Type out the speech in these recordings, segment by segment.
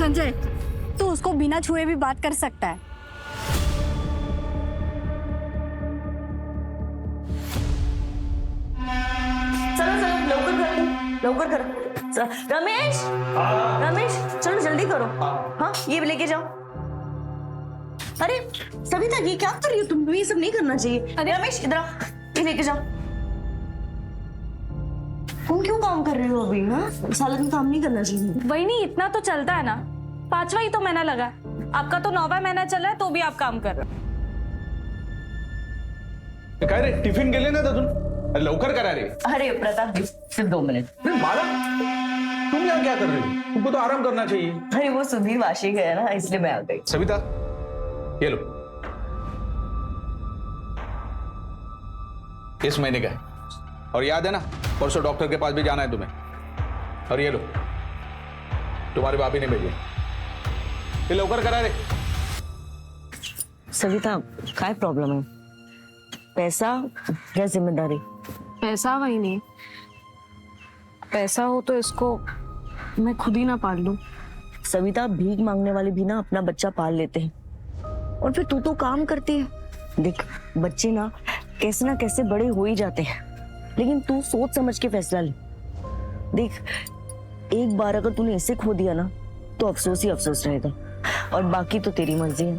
संजय, तू उसको बिना छुए भी बात कर सकता है। चलो चलो लवकर करो। रमेश रमेश चलो जल्दी करो। हाँ ये भी लेके जाओ। अरे सविता ये क्या कर रही हो तुम? ये सब नहीं करना चाहिए। अरे रमेश इधर आओ, ये लेके जाओ। तुम क्यों काम कर रहे हो अभी? हाँ सारा दिन काम नहीं करना चाहिए। वही नहीं, इतना तो चलता है ना, 5वां ही तो महीना लगा, आपका तो 9वां महीना चल रहा है तो भी आप काम कर रहे हो। काय रे टिफिन गेले ना अजून? लवकर करा रे। अरे प्रताप सिर्फ 2 मिनट। माला तुम यहाँ क्या कर रही हो? तुमको तो आराम करना चाहिए। अरे वो सुधीर वाशी गया ना, इसलिए मैं आ गई। सविता ये लो, इस महीने का है, और याद है ना परसों डॉक्टर के पास भी जाना है तुम्हें। और ये लो, तुम्हारे बापी ने भेजे, ये लवकर करा रे। सविता काय प्रॉब्लम है? पैसा या जिम्मेदारी? पैसा वही नहीं, पैसा हो तो इसको मैं खुद ही ना पाल लूं। सविता भीख मांगने वाले भी ना अपना बच्चा पाल लेते हैं, और फिर तू तो काम करती है। देख बच्चे ना कैसे बड़े हो ही जाते हैं, लेकिन तू सोच समझ के फैसला ले। देख एक बार अगर तूने इसे खो दिया ना तो अफसोस ही अफसोस रहेगा, और बाकी तो तेरी मर्जी है।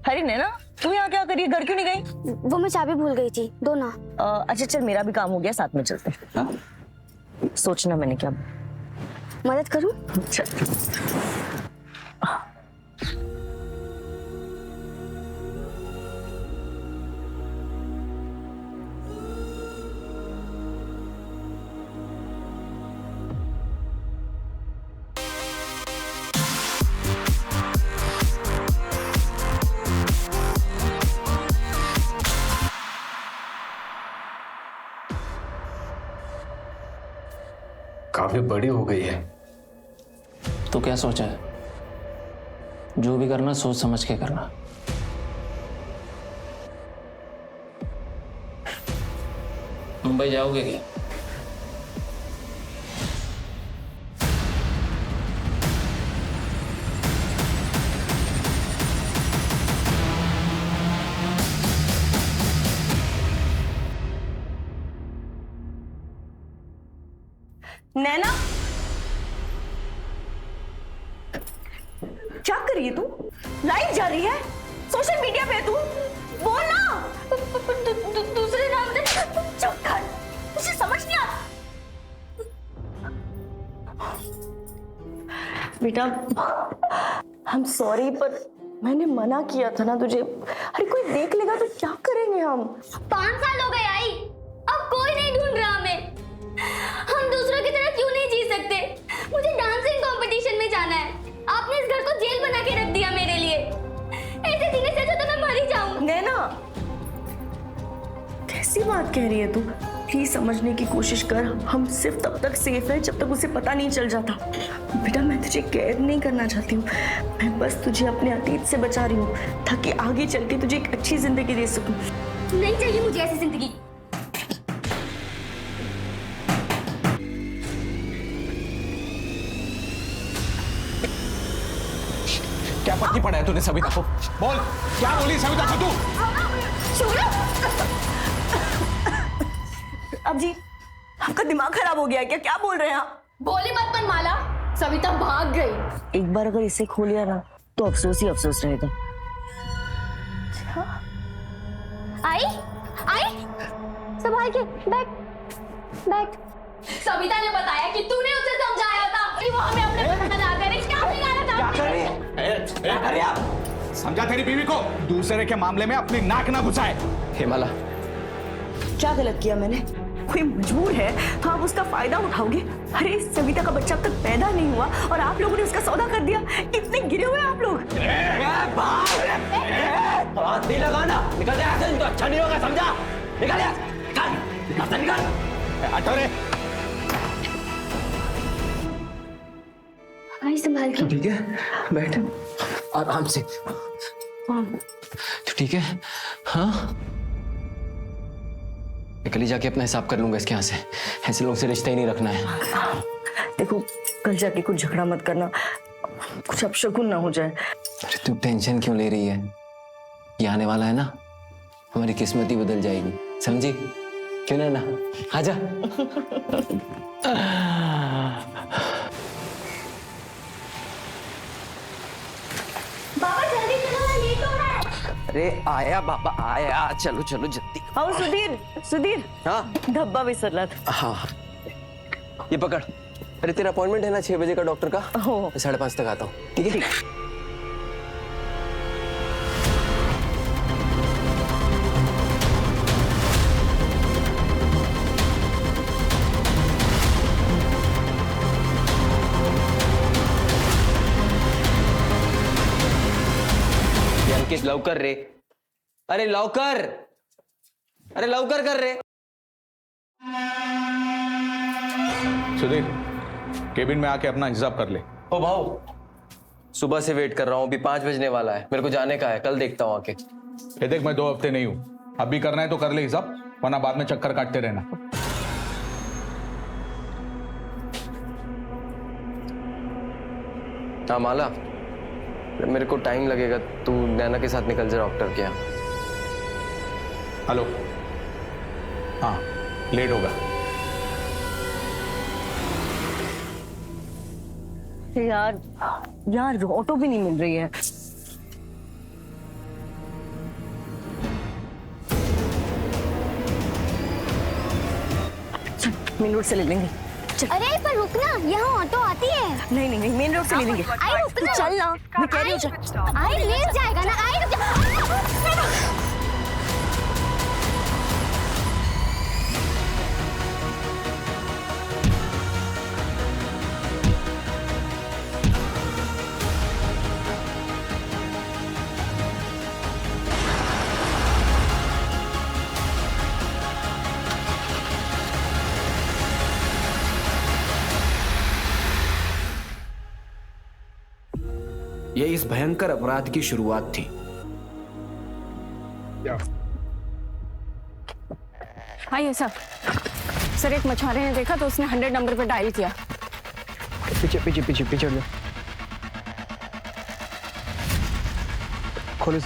अरे नैना तू यहाँ क्या करी? घर क्यों नहीं गई? वो मैं चाबी भूल गई थी, दो ना। अच्छा चल मेरा भी काम हो गया, साथ में चलते हैं। सोचना मैंने क्या मदद करूं? चल। काफी बड़ी हो गई है। तो क्या सोचा है? जो भी करना सोच समझ के करना। मुंबई जाओगे क्या? नैना क्या कर रही है तू? लाइव जा रही है, सोशल मीडिया पे है तू। बोल ना। दूसरे नाम से चुप कर, तुझे समझ नहीं आता? बेटा आई एम सॉरी, पर मैंने मना किया था ना तुझे। अरे कोई देख लेगा तो क्या करेंगे हम? 5 साल हो गए आई, अब कोई नहीं ढूंढ रहा हमें। हम दूसरों की तरह क्यों नहीं जी सकते? मुझे डांसिंग कंपटीशन में जाना है। आपने इस घर को जेल बना के रख दिया मेरे लिए। ऐसे जीने से अच्छा तो मैं मर ही जाऊं। नैना कैसी बात कह रही है तू? प्लीज समझने की कोशिश कर। हम सिर्फ तब तक सेफ है जब तक उसे पता नहीं चल जाता। बेटा मैं तुझे कैद नहीं करना चाहती हूँ, मैं बस तुझे अपने अतीत से बचा रही हूँ ताकि आगे चल के तुझे एक अच्छी जिंदगी दे सकूं। नहीं चाहिए मुझे ऐसी जिंदगी। क्या पट्टी पड़ा है तूने सविता को? बोल क्या बोली सविता को तू? अब जी आपका दिमाग खराब हो गया क्या? क्या बोल रहे हैं आप? बोली मत माला, सविता भाग गई। एक बार अगर इसे खो लिया ना तो अफसोस ही अफसोस रहेगा। आई आई संभाल के बैठ बैठ। सविता ने बताया कि तूने उसे समझाया था कि वो हमें अपने पसंद ना करे। क्या बिगाड़ा था? क्या कर रहे आप? समझा तेरी बीवी को दूसरे के मामले में अपनी नाक ना घुसाए। हेमाला क्या गलत किया मैंने? कोई मजबूर है तो आप उसका फायदा उठाओगे? अरे सविता का बच्चा अब तक पैदा नहीं हुआ और आप लोगों ने उसका सौदा कर दिया। कितने गिरे हुए आप लोग। हाथ नहीं लगाना, निकल जा यहाँ से, तो अच्छा नहीं होगा समझा? निकल जा, निकल, निकल। हटो रे। आई संभाल के। ठीक है बैठ आराम से। तो ठीक है? हाँ मैं कल ही जाके अपना हिसाब कर लूंगा इसके यहाँ से। ऐसे लोगों से रिश्ता ही नहीं रखना है। देखो कल जाके कुछ झगड़ा मत करना, कुछ अपशकुन ना हो जाए। अरे तू टेंशन क्यों ले रही है? ये आने वाला है ना, हमारी किस्मत ही बदल जाएगी, समझी? क्यों ना आजा। बाबा जल्दी चलो ना, लेट हो रहा है। अरे आया बाबा आया, चलो चलो जल्दी। आओ सुधीर, सुधीर हाँ धब्बा विसरला था। हाँ ये पकड़। अरे तेरा अपॉइंटमेंट है ना 6 बजे का डॉक्टर का? हो 5:30 तक आता हूँ, ठीक है? अंकित लवकर रे, अरे लवकर, अरे लवकर कर रे। सुधीर, केबिन में आके अपना हिसाब कर ले। ओ भाऊ, सुबह से वेट कर रहा हूँ, अभी 5 बजने वाला है, मेरे को जाने का है, कल देखता हूँ आके। ये देख, मैं 2 हफ्ते नहीं हूं, अभी करना है तो कर ले हिसाब, वरना बाद में चक्कर काटते रहना। हाँ माला, मेरे को टाइम लगेगा, तू नैना के साथ निकल जा डॉक्टर के यहाँ। हेलो, हाँ लेट होगा। यार यार ऑटो भी नहीं मिल रही है। मेन रोड से ले लेंगे। अरे पर रुकना, यहाँ ऑटो आती है। नहीं नहीं नहीं, मेन रोड से ले लेंगे। आई रुकना, चल ना, मैं कह रही हूँ। आई ले जाएगा ना, आई रुक जा। यह इस भयंकर अपराध की शुरुआत थी। आइए सर। सर एक मछुआरे ने देखा तो उसने 100 नंबर पर डायल किया। पीछे पीछे पीछे पीछे लो, खोलो।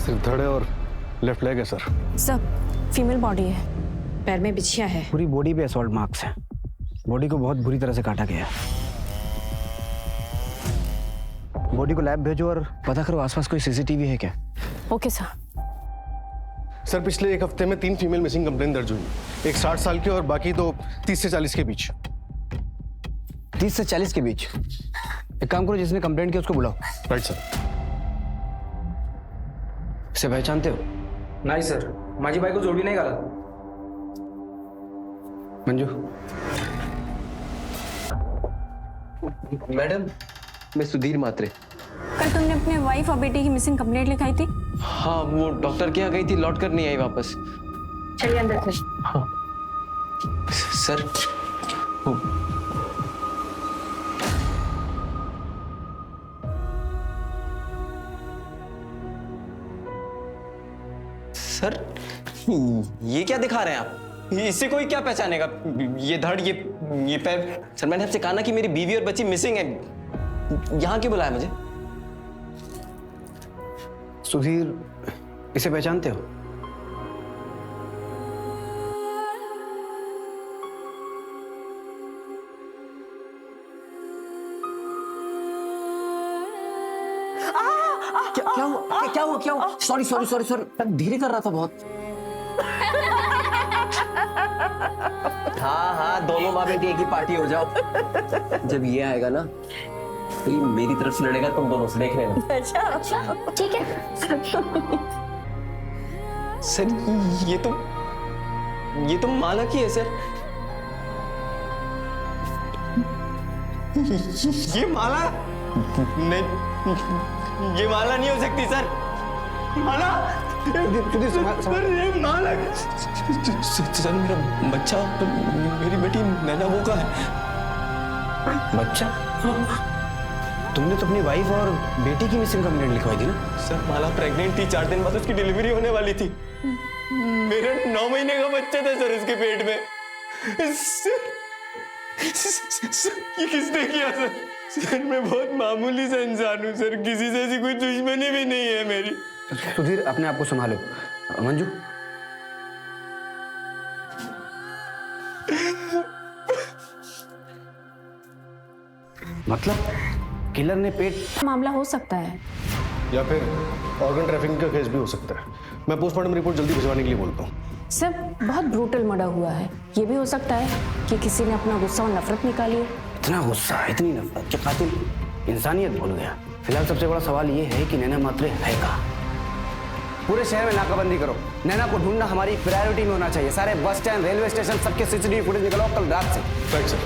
सिर्फ धड़े और लेफ्ट लेग है सर। सब फीमेल बॉडी है, पैर में बिछिया है। पूरी बॉडी पे असॉल्ट मार्क्स हैं। बॉडी को बहुत बुरी तरह से काटा गया है। बॉडी को लैब भेजो और पता करो आसपास कोई सीसीटीवी है क्या। Okay sir. सर पिछले 1 हफ्ते में 3 फीमेल मिसिंग कंप्लेन दर्ज हुई, एक 60 साल की और बाकी तो 30 से 40 के बीच। 30 से 40 के बीच? एक काम करो, जिसने कंप्लेंट किया उसको बुलाओ। Right sir. इसे पहचानते हो? नहीं सर, माझी बायको जोडी नाही घालत। मंजू। मैडम, मैं सुधीर मात्रे। कल तुमने अपने वाइफ और बेटी की मिसिंग कंप्लेंट लिखाई थी। हाँ, वो डॉक्टर के यहाँ गई थी, लौट कर नहीं आई वापस। चलिए अंदर से। हाँ सर, सर ये क्या दिखा रहे हैं आप? इससे कोई क्या पहचानेगा? ये धड़, ये पैर। सर मैंने आपसे कहा ना कि मेरी बीवी और बच्ची मिसिंग है, यहाँ क्यों बुलाया मुझे? सुधीर, इसे पहचानते हो? क्या हुआ? सॉरी सॉरी सॉरी सॉरी, धीरे कर रहा था बहुत। हाँ, दोनों माँ बेटी एक ही पार्टी हो जाओ। जब ये आएगा ना तो ये मेरी तरफ से लड़ेगा, तुम दोनों से देख लेना। अच्छा ठीक है। सर ये तो माला की है सर। ये माला नहीं, ये माला नहीं हो सकती सर। माला सर ये माला सर मेरा बच्चा मेरी बेटी नैना वो का है। बच्चा? तुमने तो अपनी वाइफ और बेटी की मिसिंग कंप्लेंट लिखवाई थी ना? सर माला प्रेग्नेंट थी, 4 दिन बाद उसकी डिलीवरी होने वाली थी। मेरा 9 महीने का बच्चा था सर उसके पेट में। सर ये किसने किया सर? सर मैं बहुत मामूली सा इंसान हूँ सर, किसी से ऐसी कोई दुश्मनी भी नहीं है मेरी। सुधीर अपने आप को संभालो। मंजू मतलब किलर ने पेट मामला हो सकता है। या फिर ऑर्गन ट्रैफिकिंग का केस भी हो सकता है। मैं पोस्टमार्टम रिपोर्ट जल्दी भिजवाने के लिए बोलता हूँ। सर बहुत ब्रूटल मर्डर हुआ है, ये भी हो सकता है कि किसी ने अपना गुस्सा और नफरत निकाली है। इतना गुस्सा, इतनी नफरत कि कातिल इंसानियत भूल गया। फिलहाल सबसे बड़ा सवाल ये है कि नैना मात्रे है कहाँ? पूरे शहर में नाकाबंदी करो। नैना को ढूंढना हमारी प्रायोरिटी में होना चाहिए। सारे बस स्टैंड, रेलवे स्टेशन, सबके सीसीटीवी फुटेज निकलो कल रात से। Right sir.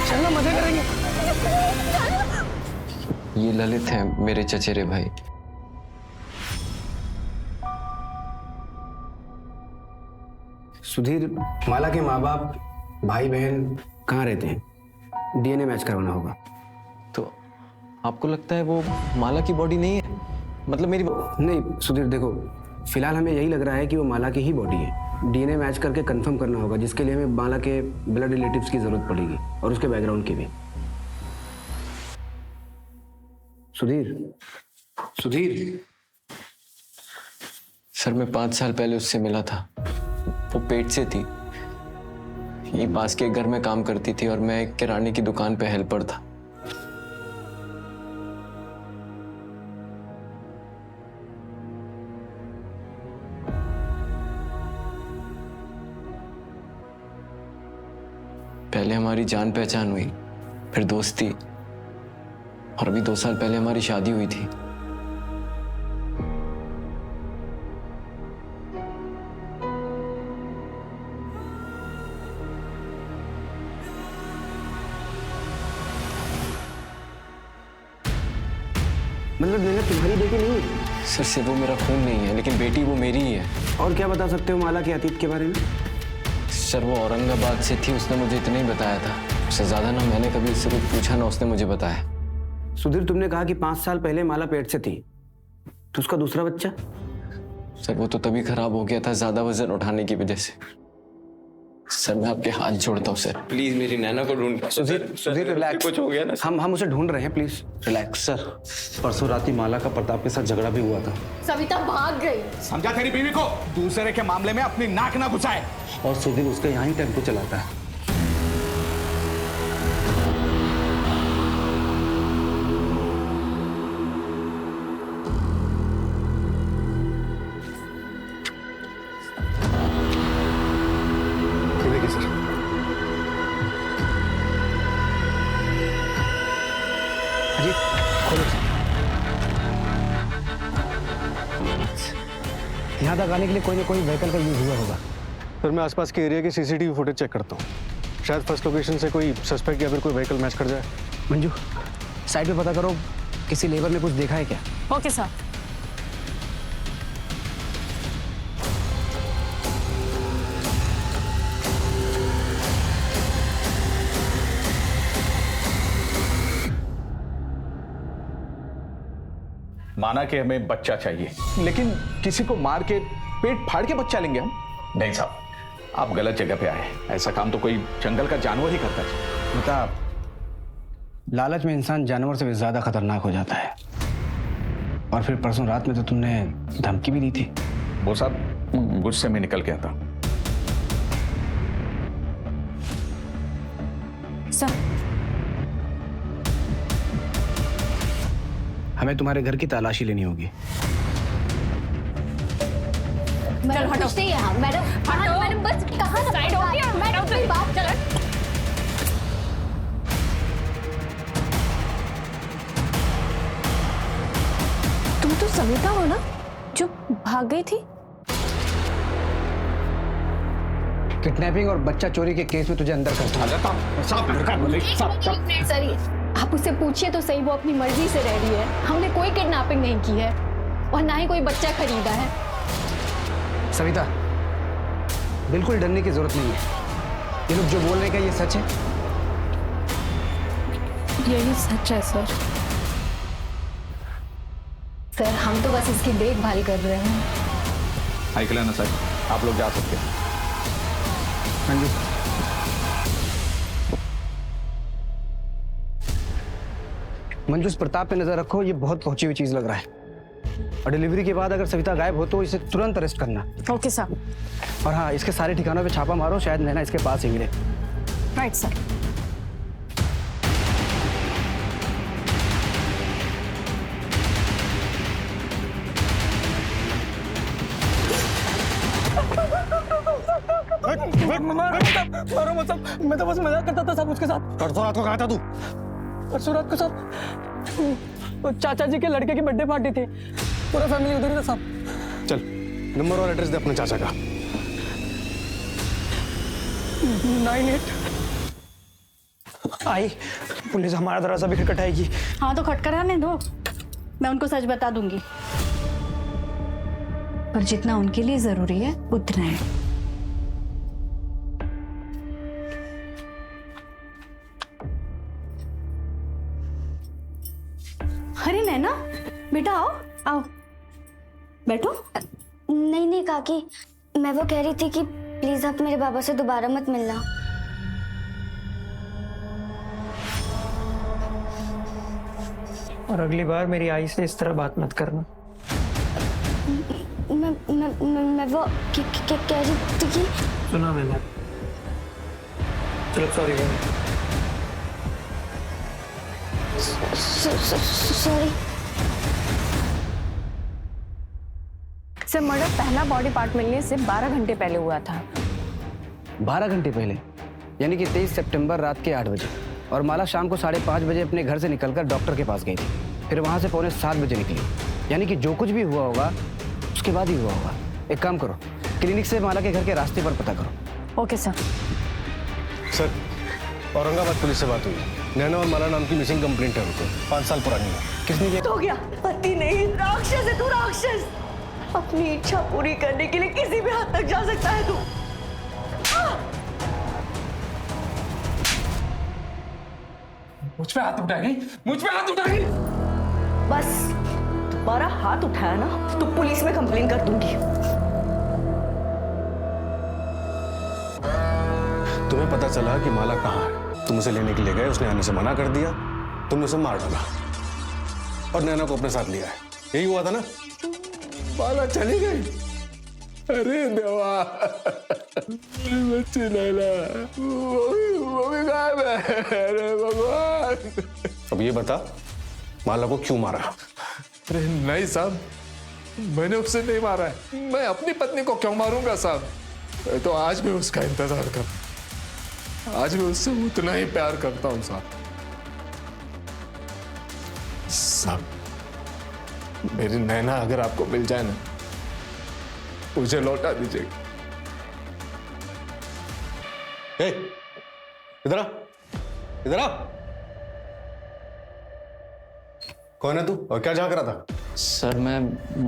चलना मजे करेंगे। ये ललित हैं, मेरे चचेरे भाई। सुधीर, माला के माँ बाप, भाई बहन कहाँ रहते हैं? डीएनए मैच करवाना होगा। तो आपको लगता है वो माला की बॉडी नहीं है? मतलब मेरी नहीं सुधीर देखो, फिलहाल हमें यही लग रहा है कि वो माला की ही बॉडी है। डीएनए मैच करके कंफर्म करना होगा, जिसके लिए हमें माला के ब्लड रिलेटिव्स की जरूरत पड़ेगी और उसके बैकग्राउंड की भी। सुधीर सर मैं 5 साल पहले उससे मिला था। वो पेट से थी, ये पास के घर में काम करती थी और मैं एक किराने की दुकान पे हेल्पर था। पहले हमारी जान पहचान हुई, फिर दोस्ती, और अभी 2 साल पहले हमारी शादी हुई थी। मतलब नैना तुम्हारी बेटी नहीं है? सर से वो मेरा खून नहीं है, लेकिन बेटी वो मेरी ही है। और क्या बता सकते हो माला के अतीत के बारे में? सर वो औरंगाबाद से थी, उसने मुझे इतना ही बताया था। उससे ज्यादा ना मैंने कभी इससे कुछ पूछा ना उसने मुझे बताया। सुधीर तुमने कहा कि 5 साल पहले माला पेट से थी, तो उसका दूसरा बच्चा? सर वो तो तभी खराब हो गया था ज्यादा वजन उठाने की वजह से। सर मैं आपके हाथ जोड़ता हूँ सर, प्लीज मेरी नैना को ढूंढ। सुधीर रिलैक्स, कुछ हो गया ना? हम उसे ढूंढ रहे हैं, प्लीज रिलैक्स। सर परसों रात ही माला का प्रताप के साथ झगड़ा भी हुआ था। सविता भाग गई। समझा तेरी बीवी को? दूसरे के मामले में अपनी नाक ना घुसाए। और सुधीर उसका यहाँ ही टेम्पो चलाता है। देखिए सर, अजी खोलो। यहाँ तक आने के लिए कोई ना कोई व्हीकल का यूज हुआ होगा। सर मैं आसपास के एरिया के सीसीटीवी फुटेज चेक करता हूँ। शायद फर्स्ट लोकेशन से कोई सस्पेक्ट या फिर कोई व्हीकल मैच कर जाए। मंजू साइड पे पता करो, किसी लेबर ने कुछ देखा है क्या? Okay sir. माना कि हमें बच्चा चाहिए, लेकिन किसी को मार के पेट फाड़ के बच्चा लेंगे हम? नहीं साहब, आप गलत जगह पे आए। ऐसा काम तो कोई जंगल का जानवर ही करता है। बता, लालच में इंसान जानवर से भी ज्यादा खतरनाक हो जाता है। और फिर परसों रात में तो तुमने धमकी भी दी थी। वो साहब गुस्से में निकल गया था। सर, हमें तुम्हारे घर की तलाशी लेनी होगी। मैडम कुछ नहीं है। मैडम बस कहाँ साइड हो गया? मैडम कोई बात चल। तुम तो सविता हो ना जो भाग गई थी? किडनैपिंग और बच्चा चोरी के केस में तुझे अंदर करता हूं। सर आप उससे पूछिए तो सही, वो अपनी मर्जी से रह रही है। हमने कोई किडनैपिंग नहीं की है और ना ही कोई बच्चा खरीदा है। सविता, बिल्कुल डरने की जरूरत नहीं है। ये लोग जो बोल रहे हैं, क्या ये सच है? यही सच है सर। सर हम तो बस इसकी देखभाल कर रहे हैं। आइकला ना सर, आप लोग जा सकते हैं। हाँ जी। मंजू, इस प्रताप पे नजर रखो, ये बहुत पहुंची हुई चीज लग रहा है। और डिलीवरी के बाद अगर सविता गायब हो तो इसे तुरंत अरेस्ट करना। Okay sir. और हाँ, इसके सारे ठिकानों पे छापा मारो, शायद नैना इसके पास ही मिले। Right sir. मारो मत साहब, मैं तो बस मजाक करता था साहब उसके साथ। परसों रात को कहा था तू? परसों रात को साहब वो चाचा जी के लड़के की बर्थडे पार्टी थी, पूरा फैमिली उधर ही था साहब। चल नंबर और एड्रेस दे अपने चाचा का। 98 आई पुलिस हमारा दरवाजा भी खटखटाएगी। हाँ तो खटखटाने दो, मैं उनको सच बता दूंगी। पर जितना उनके लिए जरूरी है उतना है। अरे नैना बेटा, आओ आओ बैठो। नहीं नहीं काकी, मैं वो कह रही थी कि प्लीज आप मेरे बाबा से दोबारा मत मिलना। और अगली बार मेरी आई से इस तरह बात मत करना। मैं वो कह रही थी कि सुना मैंने। चलो सॉरी। सॉरी सर, मर्डर पहला बॉडी पार्ट मिलने से 12 घंटे पहले हुआ था। 12 घंटे पहले, यानी कि 23 सितंबर रात के 8 बजे। और माला शाम को 5:30 बजे अपने घर से निकलकर डॉक्टर के पास गई थी। फिर वहां से 6:45 बजे निकली। यानी कि जो कुछ भी हुआ होगा उसके बाद ही हुआ होगा। एक काम करो, क्लिनिक से माला के घर के रास्ते पर पता करो। Okay sir. Sir Aurangabad police से बात हुई। नैना और माला नाम की मिसिंग कंप्लेंट है उनको, 5 साल पुरानी है। किसने किया? हो गया, पति नहीं राक्षस है तू, राक्षस। अपनी इच्छा पूरी करने के लिए किसी भी हद तक जा सकता है तू। मुझ पे हाथ उठाएगी, मुझ पे हाथ उठाएगी। बस दोबारा हाथ उठाया ना तो पुलिस में कंप्लेन कर दूंगी। तुम्हें पता चला कि माला कहाँ है, तुम उसे लेने के लिए गए, उसने आने से मना कर दिया, तुमने उसे मार डाला और नैना को अपने साथ लिया है। यही हुआ था ना? माला चली गई। अरे देवा, बच्ची नैना वो भी गायब है। अरे भगवान। अब ये बता, माला को क्यों मारा? अरे नहीं साहब, मैंने उसे नहीं मारा है। मैं अपनी पत्नी को क्यों मारूंगा साहब? मैं तो आज भी उसका इंतजार कर, आज भी उससे उतना ही प्यार करता हूं साहब। साहब मेरी नैना अगर आपको मिल जाए ना, मुझे लौटा दीजिएगा। इधर आ, इधर आ। कौन है तू और क्या झांक रहा था? सर मैं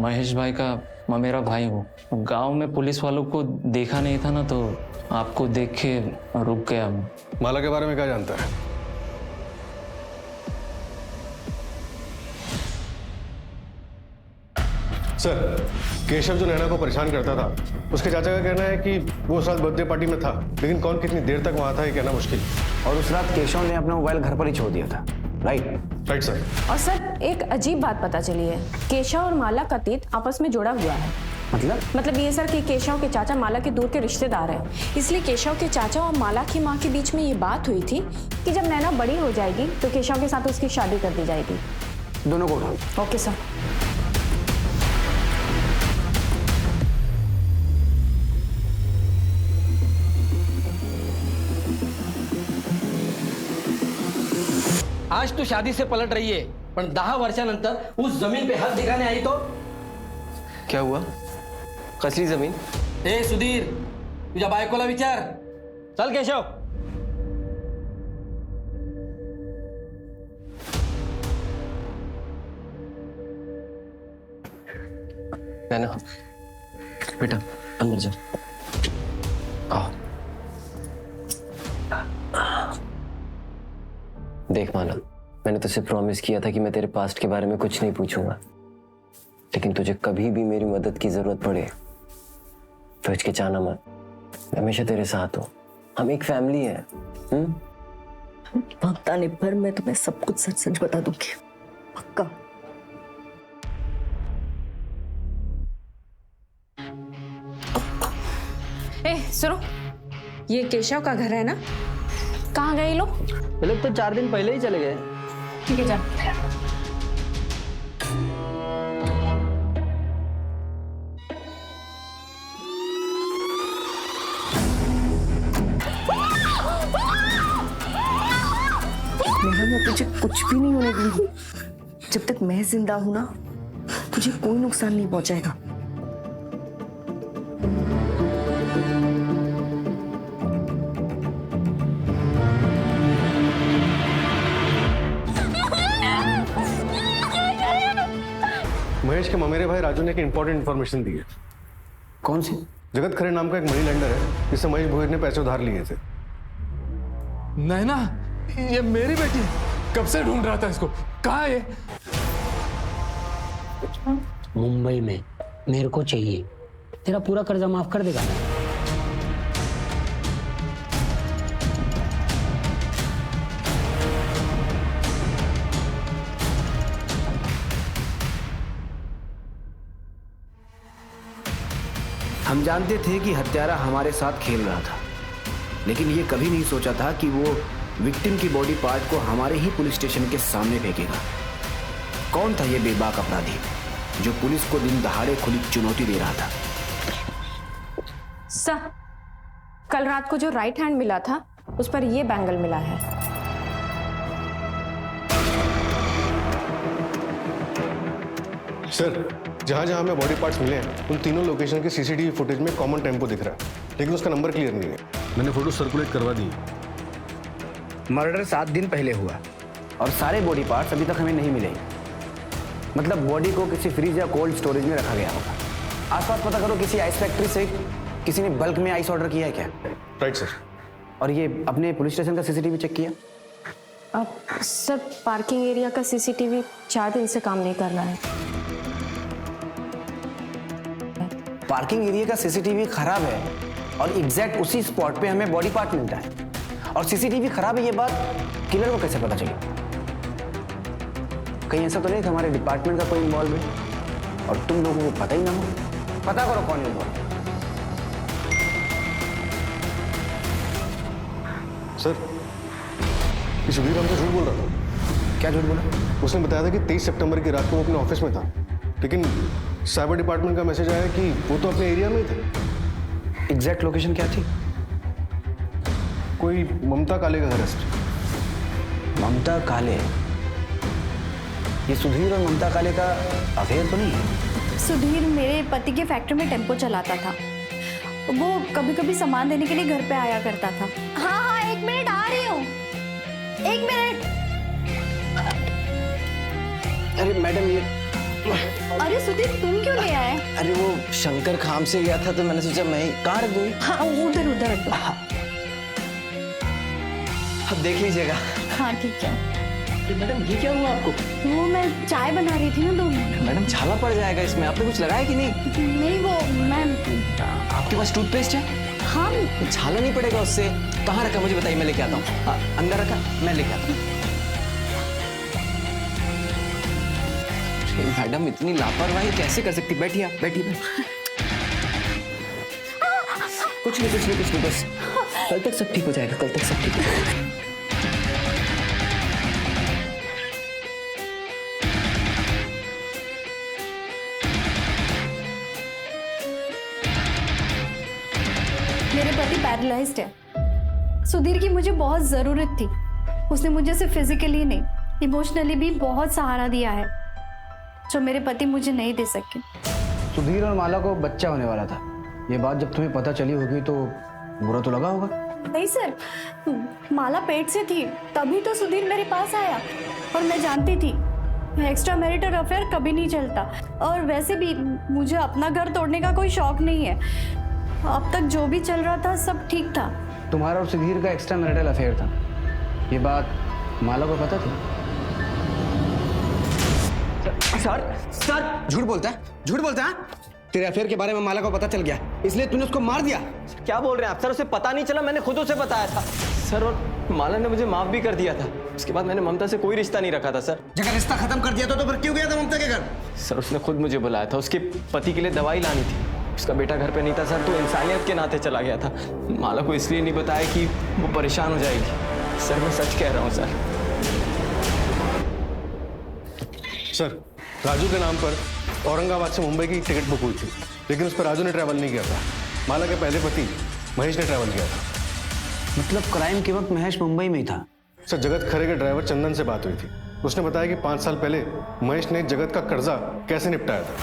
महेश भाई का ममेरा भाई हूँ। गांव में पुलिस वालों को देखा नहीं था ना, तो आपको देख के रुक गया। माला के बारे में क्या जानता है? सर, केशव जो नैना को परेशान करता था, उसके चाचा का कहना है कि वो उस रात बर्थडे पार्टी में था, लेकिन कौन कितनी देर तक वहां था ये कहना मुश्किल। और उस रात केशव ने अपना मोबाइल घर पर ही छोड़ दिया था, राइट सर। और सर एक अजीब बात पता चली है, केशव और माला का तीत आपस में जुड़ा हुआ है। मतलब ये सर कि केशव के चाचा माला के दूर के रिश्तेदार हैं, इसलिए केशव के चाचा और माला की माँ के बीच में ये बात हुई थी कि जब नैना बड़ी हो जाएगी तो केशव के साथ उसकी शादी कर दी जाएगी। दोनों को उठाओ। Okay sir. आज तू शादी से पलट रही है, पण 10 वर्षानंतर उस जमीन पे हात दिखाने आई तो क्या हुआ? कसली जमीन? ए सुधीर, तुझ्या बायकोला विचार. चल केशव. नैना, बेटा अंदर जा. आओ. देख माला, मैंने तुझसे प्रॉमिस किया था कि मैं तेरे पास्ट के बारे में कुछ नहीं पूछूंगा, लेकिन तुझे कभी भी मेरी मदद की जरूरत पड़े तो हिचकिचाना मत. मैं हमेशा तेरे साथ हूं. हम एक फैमिली है. वक्त आने पर मैं तुम्हें सब कुछ सच सच बता दूंगी, पक्का. सुनो, ये केशव का घर है ना? कहाँ गए लोग? ये लोग तो 4 दिन पहले ही चले गए. ठीक है, जा. मैं तुझे कुछ भी नहीं होने दूंगी. जब तक मैं जिंदा हूं ना, तुझे कोई नुकसान नहीं पहुंचाएगा. महेश के ममेरे भाई राजू ने एक इंपॉर्टेंट इन्फॉर्मेशन दी है. कौन सी? जगत खरे नाम का एक मनी लेंडर है, जिससे महेश भोईर ने पैसे उधार लिए थे. नैना, ये मेरी बेटी है. कब से ढूंढ रहा था इसको. कहाँ है? मुंबई में. मेरे को चाहिए. तेरा पूरा कर्जा माफ कर देगा ना? हम जानते थे कि हत्यारा हमारे साथ खेल रहा था, लेकिन ये कभी नहीं सोचा था कि वो विक्टिम की बॉडी पार्ट को हमारे ही पुलिस स्टेशन के सामने फेंकेगा. कौन था ये बेबाक अपराधी जो पुलिस को दिन दहाड़े खुली चुनौती दे रहा था? सर, कल रात को जो राइट हैंड मिला था उस पर ये बैंगल मिला है. सर, जहां जहां हमें बॉडी पार्ट्स मिले हैं, उन तीनों लोकेशन के सीसीटीवी फुटेज में कॉमन टेम्पो दिख रहा है, लेकिन उसका नंबर क्लियर नहीं है. मैंने फोटो सर्कुलेट करवा दी. मर्डर 7 दिन पहले हुआ और सारे बॉडी पार्ट्स अभी तक हमें नहीं मिले. मतलब बॉडी को किसी फ्रीज या कोल्ड स्टोरेज में रखा गया होगा. आसपास पता करो, किसी आइस फैक्ट्री से किसी ने बल्क में आइस ऑर्डर किया है क्या? Right sir. और ये अपने पुलिस स्टेशन का सीसीटीवी चेक किया? अब सर, पार्किंग एरिया का सीसीटीवी 4 दिन से काम नहीं कर रहा है. पार्किंग एरिया का सीसीटीवी खराब है और एग्जैक्ट उसी स्पॉट पे हमें बॉडी पार्ट मिलता है. और सीसीटीवी खराब है ये बात किलर को कैसे पता चली? कहीं ऐसा तो नहीं कि हमारे डिपार्टमेंट का कोई इन्वॉल्व है और तुम लोगों को पता ही ना हो? पता करो कौन इन्वॉल्व. सर, ये सुधीर हमसे झूठ बोल रहा था. क्या झूठ बोला? उसने बताया था कि 23 सितंबर की रात को वो अपने ऑफिस में था, लेकिन साइबर डिपार्टमेंट का मैसेज आया कि वो तो अपने एरिया में ही थे. एग्जैक्ट लोकेशन क्या थी? कोई ममता काले का घर है. ममता काले? ये सुधीर और ममता काले का अफेयर तो नहीं है? सुधीर मेरे पति के फैक्ट्री में टेम्पो चलाता था. वो कभी कभी सामान देने के लिए घर पे आया करता था. हाँ हाँ, 1 मिनट आ रही हूँ. 1 मिनट. अरे मैडम, ये अरे सुधीर, तुम क्यों ले आए? अरे वो शंकर खाम से गया था तो मैंने सोचा मैं ही कहाँ रख दूँ. हाँ, उधर उधर रख दो. अब देख लीजिएगा. हाँ ठीक है. मैडम ये क्या हुआ आपको? वो मैं चाय बना रही थी ना 2 मिनट। मैडम छाला पड़ जाएगा इसमें, आपने कुछ लगाया कि नहीं? नहीं वो मैं आपके पास टूथपेस्ट है? हाँ छाला नहीं पड़ेगा उससे। कहाँ रखा मुझे बताइए, मैं लेके आता हूँ। अंदर रखा, मैं लेके आता हूँ। मैडम इतनी लापरवाही कैसे कर सकती? बैठिए आप, बैठिए। कुछ नहीं बस कल तक सब ठीक हो जाएगा, कल तक सब ठीक हो जाएगा। मेरे पति पैरालाइज्ड है। सुधीर की मुझे बहुत जरूरत थी। उसने मुझे सिर्फ फिजिकली नहीं, इमोशनली भी बहुत सहारा दिया है जो मेरे पति मुझे नहीं दे सके। सुधीर और माला को बच्चा होने वाला था। ये बात जब तुम्हें पता चली होगी तो बुरा तो लगा होगा? नहीं सर, माला पेट से थी तभी तो सुधीर मेरे पास आया। और मैं जानती थी एक्स्ट्रा मैरिटल अफेयर कभी नहीं चलता। और वैसे भी मुझे अपना घर तोड़ने का कोई शौक नहीं है। अब तक जो भी चल रहा था सब ठीक था। तुम्हारा और सुधीर का एक्स्ट्रा मैरिटल अफेयर था, ये बात माला को पता थी? सर झूठ बोलता है। तेरे अफेयर के बारे में माला को पता चल गया, इसलिए तूने उसको मार दिया। क्या बोल रहे हैं आप सर? उसे पता नहीं चला, मैंने खुद उसे बताया था सर। और माला ने मुझे माफ भी कर दिया था। उसके बाद मैंने ममता से कोई रिश्ता नहीं रखा था सर। जगह रिश्ता खत्म कर दिया तो फिर क्यों गया था ममता के घर? सर उसने खुद मुझे बुलाया था, उसके पति के लिए दवाई लानी थी। उसका बेटा घर पे नहीं था सर, तो इंसानियत के नाते चला गया था। माला को इसलिए नहीं बताया कि वो परेशान हो जाएगी। सर मैं सच कह रहा हूँ सर। सर, राजू के नाम पर औरंगाबाद से मुंबई की टिकट बुक हुई थी, लेकिन उस पर राजू ने ट्रैवल नहीं किया था। माला के पहले पति महेश ने ट्रैवल किया था। मतलब क्राइम के वक्त महेश मुंबई में ही था? सर, जगत खरे के ड्राइवर चंदन से बात हुई थी। उसने बताया कि 5 साल पहले महेश ने जगत का कर्जा कैसे निपटाया था।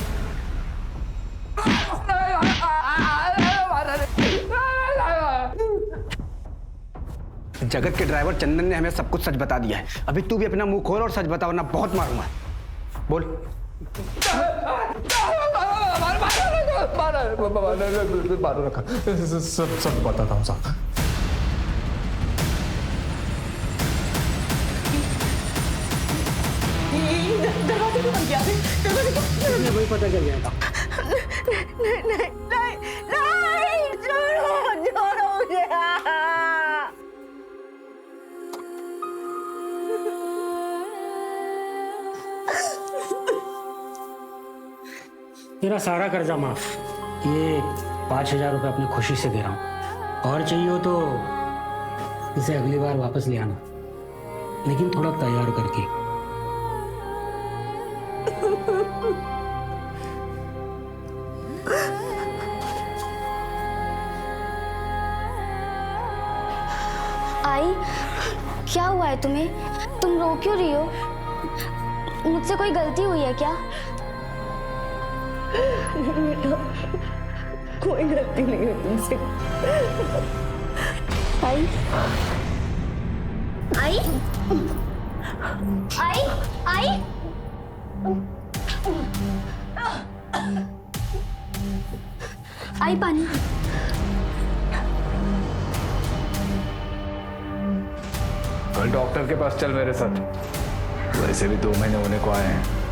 जगत के ड्राइवर चंदन ने हमें सब कुछ सच बता दिया है। अभी तू भी अपना मुंह खोल और सच बता, वरना बहुत मारूंगा। बोल। सब बताता हूँ साहब। दरवाजे को बंद किया, वही पता चल जाएगा। नहीं, छोड़ो मुझे। तेरा सारा कर्जा माफ। ये 5,000 रुपये अपनी खुशी से दे रहा हूँ। और चाहिए हो तो इसे अगली बार वापस ले आना, लेकिन थोड़ा तैयार करके। आई, क्या हुआ है तुम्हें? तुम रो क्यों रही हो? मुझसे कोई गलती हुई है क्या? कोई गलती नहीं है तुमसे। आई आई आई आई आई पानी। कल डॉक्टर के पास चल मेरे साथ। वैसे भी 2 महीने होने को आए हैं।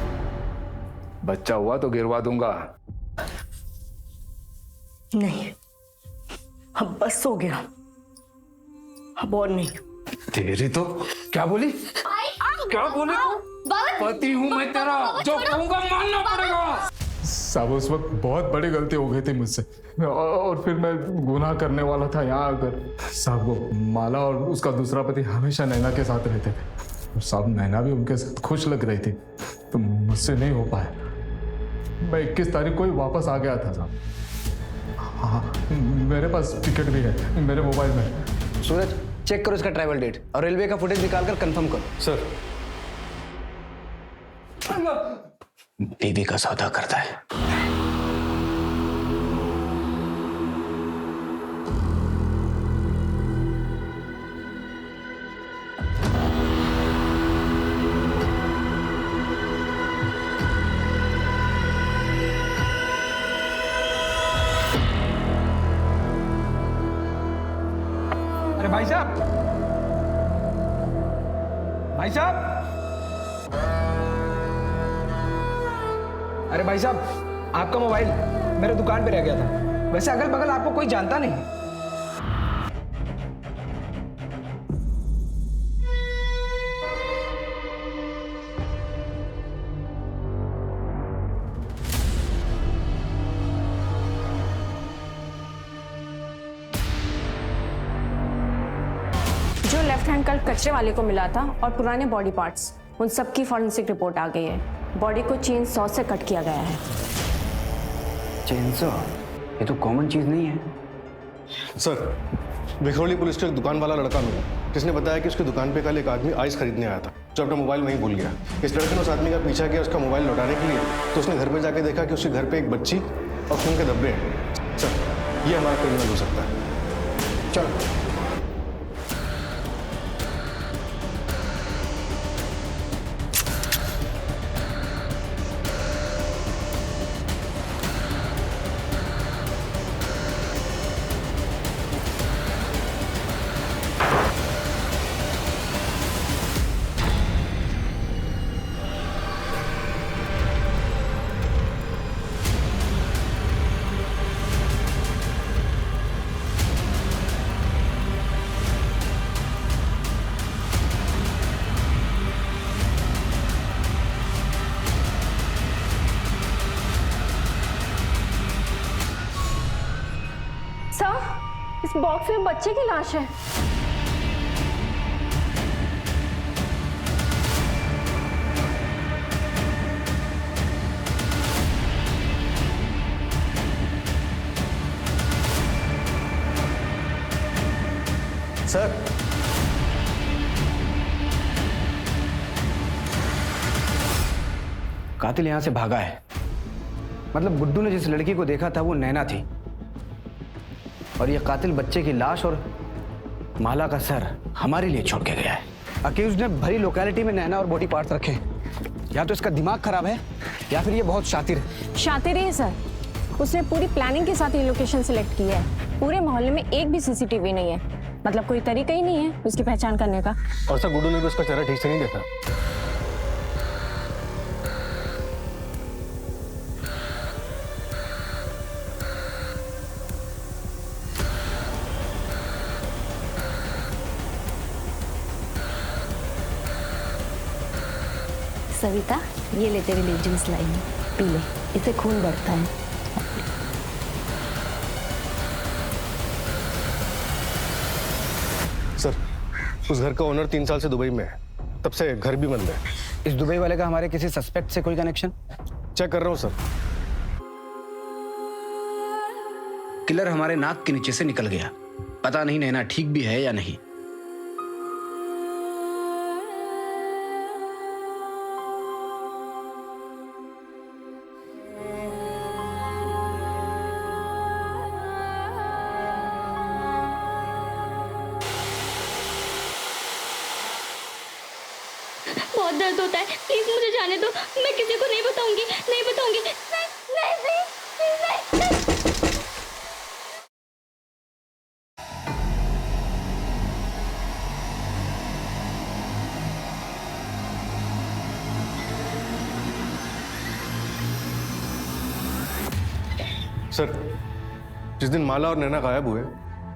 बच्चा हुआ तो गिरवा दूंगा। नहीं, अब बस हो गया, अब और नहीं। तेरी तो क्या बोली? क्या बोली? पति हूं मैं तेरा, जो कहूंगा मानना पड़ेगा। साहब उस वक्त बहुत बड़ी गलती हो गई थी मुझसे, और फिर मैं गुनाह करने वाला था यहाँ आकर। साहब वो माला और उसका दूसरा पति हमेशा नैना के साथ रहते थे। और साहब नैना भी उनके साथ खुश लग रही थी, तो मुझसे नहीं हो पाया। मैं 21 तारीख को ही वापस आ गया था साहब। हाँ, मेरे पास टिकट भी है मेरे मोबाइल में। सूरज चेक करो इसका ट्रैवल डेट और रेलवे का फुटेज निकालकर कंफर्म करो। सर, बीवी का सौदा करता है। अरे भाई साहब, भाई साहब, अरे भाई साहब, आपका मोबाइल मेरे दुकान पे रह गया था। वैसे अगल बगल आपको कोई जानता नहीं। जो लेफ्ट हैंड कल कचरे वाले को मिला था और पुराने बॉडी पार्ट्स, उन सब की फॉरेंसिक रिपोर्ट आ गई है। बॉडी को चेन सॉ से कट किया गया है। चेनसॉ? ये तो कॉमन चीज नहीं है। सर, विखरौली पुलिस को एक दुकान वाला लड़का मिला जिसने बताया कि उसकी दुकान पे कल एक आदमी आइस खरीदने आया था जो अपना मोबाइल वहीं भूल गया। इस लड़के ने उस आदमी का पीछा किया उसका मोबाइल लौटाने के लिए, तो उसने घर पे जाके देखा कि उसके घर पे एक बच्ची और खून के धब्बे हैं। सर, ये हमारा क्रिमिनल हो सकता है। चलो। सर, इस बॉक्स में बच्चे की लाश है। सर, कातिल यहां से भागा है। मतलब गुड्डू ने जिस लड़की को देखा था वो नैना थी, और ये कातिल बच्चे की लाश और माला का सर हमारे लिए छोड़ के गया है। अक्यूज ने भरी लोकेलिटी में नैना और बॉडी पार्ट्स रखे। या तो इसका दिमाग खराब है या फिर ये बहुत शातिर है। शातिर है सर, उसने पूरी प्लानिंग के साथ ये लोकेशन सिलेक्ट की है। पूरे मोहल्ले में एक भी सीसीटीवी नहीं है, मतलब कोई तरीका ही नहीं है उसकी पहचान करने का। और सर, गुड्डू ने भी उसका चेहरा ठीक से नहीं देखा। सविता, ये ले तेरे लिए जूस लाई हूं, पी ले, इससे खून बढ़ता है। सर, उस घर का ओनर 3 साल से दुबई में है, तब से घर भी बंद है। इस दुबई वाले का हमारे किसी सस्पेक्ट से कोई कनेक्शन? चेक कर रहा हूँ सर। किलर हमारे नाक के नीचे से निकल गया। पता नहीं नैना ठीक भी है या नहीं। बहुत दर्द होता है, प्लीज मुझे जाने दो। मैं किसी को नहीं बताऊंगी, नहीं बताऊंगी। नहीं, नहीं, नहीं, नहीं, नहीं। सर, जिस दिन माला और नैना गायब हुए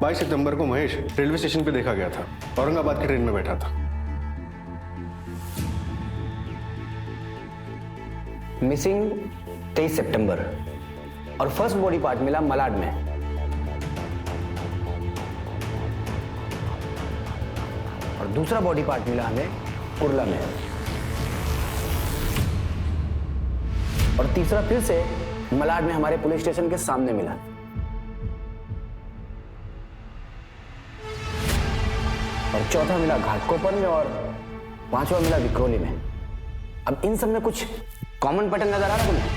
22 सितंबर को महेश रेलवे स्टेशन पे देखा गया था। औरंगाबाद की ट्रेन में बैठा था। मिसिंग 23 सितंबर और फर्स्ट बॉडी पार्ट मिला मलाड में। और दूसरा बॉडी पार्ट मिला हमें कुर्ला में। और तीसरा फिर से मलाड में हमारे पुलिस स्टेशन के सामने मिला। और चौथा मिला घाटकोपर में और पांचवा मिला विक्रोली में। अब इन सब में कुछ कॉमन पैटर्न नजर आ रहा है तुम्हें?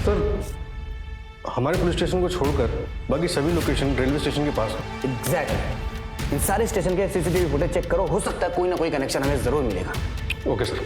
सर, हमारे पुलिस स्टेशन को छोड़कर बाकी सभी लोकेशन रेलवे स्टेशन के पास है। एग्जैक्टली। इन सारे स्टेशन के सीसीटीवी फुटेज चेक करो, हो सकता है कोई ना कोई कनेक्शन हमें जरूर मिलेगा। Okay sir.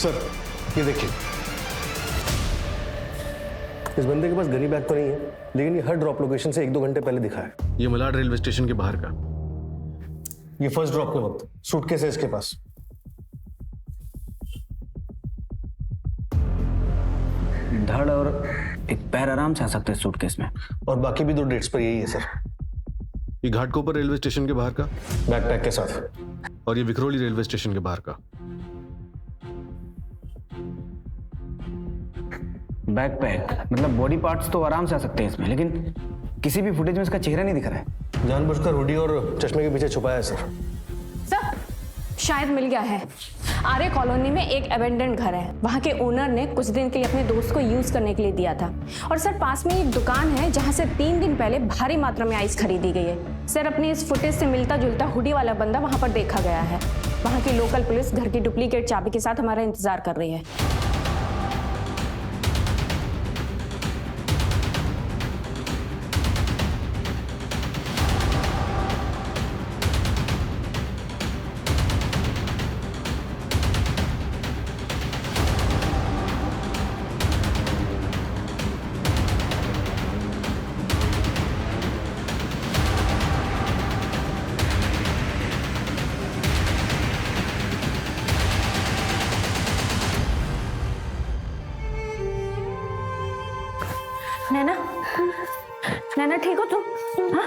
सर ये देखिए, इस बंदे के पास गनी बैग तो नहीं है, लेकिन ये हर ड्रॉप लोकेशन से 1-2 घंटे पहले दिखा है। ये मलाड रेलवे स्टेशन के बाहर का। ये फर्स्ट ड्रॉप के वक्त सूटकेस है इसके पास। धड़ और एक पैर आराम से आ सकते हैं सूटकेस में। और बाकी भी 2 डेट्स पर यही है सर। ये घाटकोपर रेलवे स्टेशन के बाहर का बैकपैक के साथ, और ये विक्रोली रेलवे स्टेशन के बाहर का। बैकपैक मतलब बॉडी पार्ट्स तो आराम से आ सकते हैं इसमें, लेकिन किसी भी फुटेज में इसका चेहरा नहीं दिख रहा है। जानबूझकर हुडी और चश्मे के पीछे छुपाया है सर। सर शायद मिल गया है। आर्य कॉलोनी में एक एबेंडेंट घर है, वहाँ के ओनर ने कुछ दिन के लिए अपने दोस्त को यूज करने के लिए दिया था। और सर पास में एक दुकान है जहाँ से 3 दिन पहले भारी मात्रा में आइस खरीदी गई है। सर अपनी इस फुटेज से मिलता जुलता हुडी वाला बंदा वहाँ पर देखा गया है। वहाँ की लोकल पुलिस घर की डुप्लीकेट चाबी के साथ हमारा इंतजार कर रही है। नैना, नैना ठीक हो तुम? हाँ?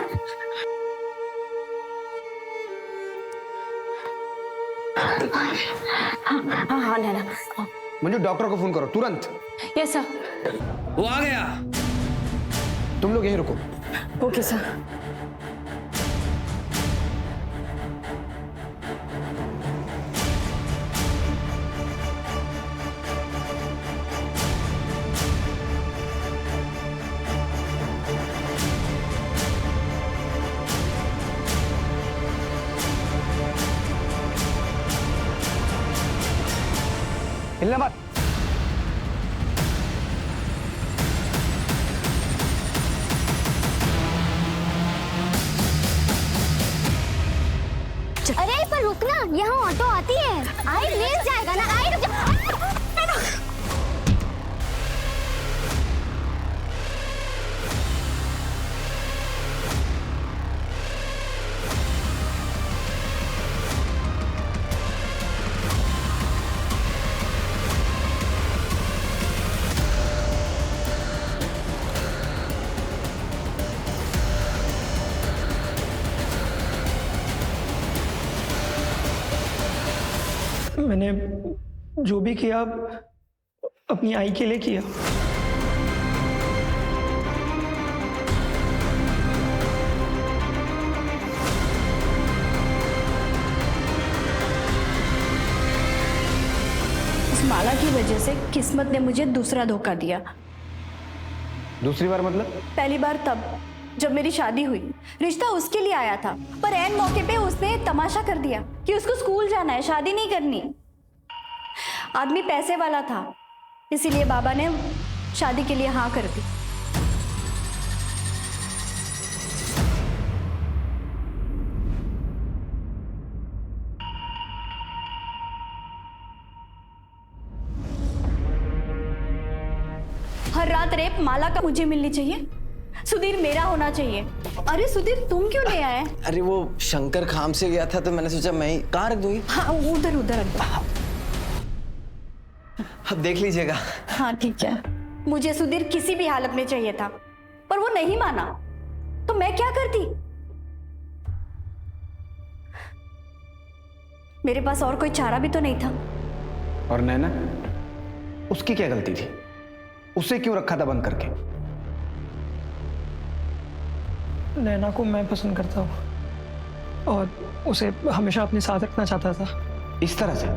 हाँ हाँ नैना। मंजू डॉक्टर को फोन करो तुरंत। Yes sir. वो आ गया, तुम लोग यहीं रुको। Okay sir. हिलना मत। अरे पर रुकना, यहाँ ऑटो आती है। आई मिल जाएगा ना। आई रुक जा। मैंने जो भी किया अपनी आई के लिए किया। इस माला की वजह से किस्मत ने मुझे दूसरा धोखा दिया। दूसरी बार मतलब? पहली बार तब जब मेरी शादी हुई। रिश्ता उसके लिए आया था, पर ऐन मौके पे उसने तमाशा कर दिया कि उसको स्कूल जाना है, शादी नहीं करनी। आदमी पैसे वाला था, इसीलिए बाबा ने शादी के लिए हाँ कर दी। हर रात रेप माला का मुझे मिलनी चाहिए, सुधीर मेरा होना चाहिए। अरे सुधीर तुम क्यों ले आए? अरे वो शंकर खाम से गया था तो मैंने सोचा मैं ही कहाँ रख दूंगी। हाँ उधर उधर रख दो। अब देख लीजिएगा। हाँ ठीक है। मुझे सुधीर किसी भी हालत में चाहिए था, पर वो नहीं माना, तो मैं क्या करती? मेरे पास और कोई चारा भी तो नहीं था। और नैना, उसकी क्या गलती थी? उसे क्यों रखा था बंद करके? नैना को मैं पसंद करता हूँ और उसे हमेशा अपने साथ रखना चाहता था। इस तरह से?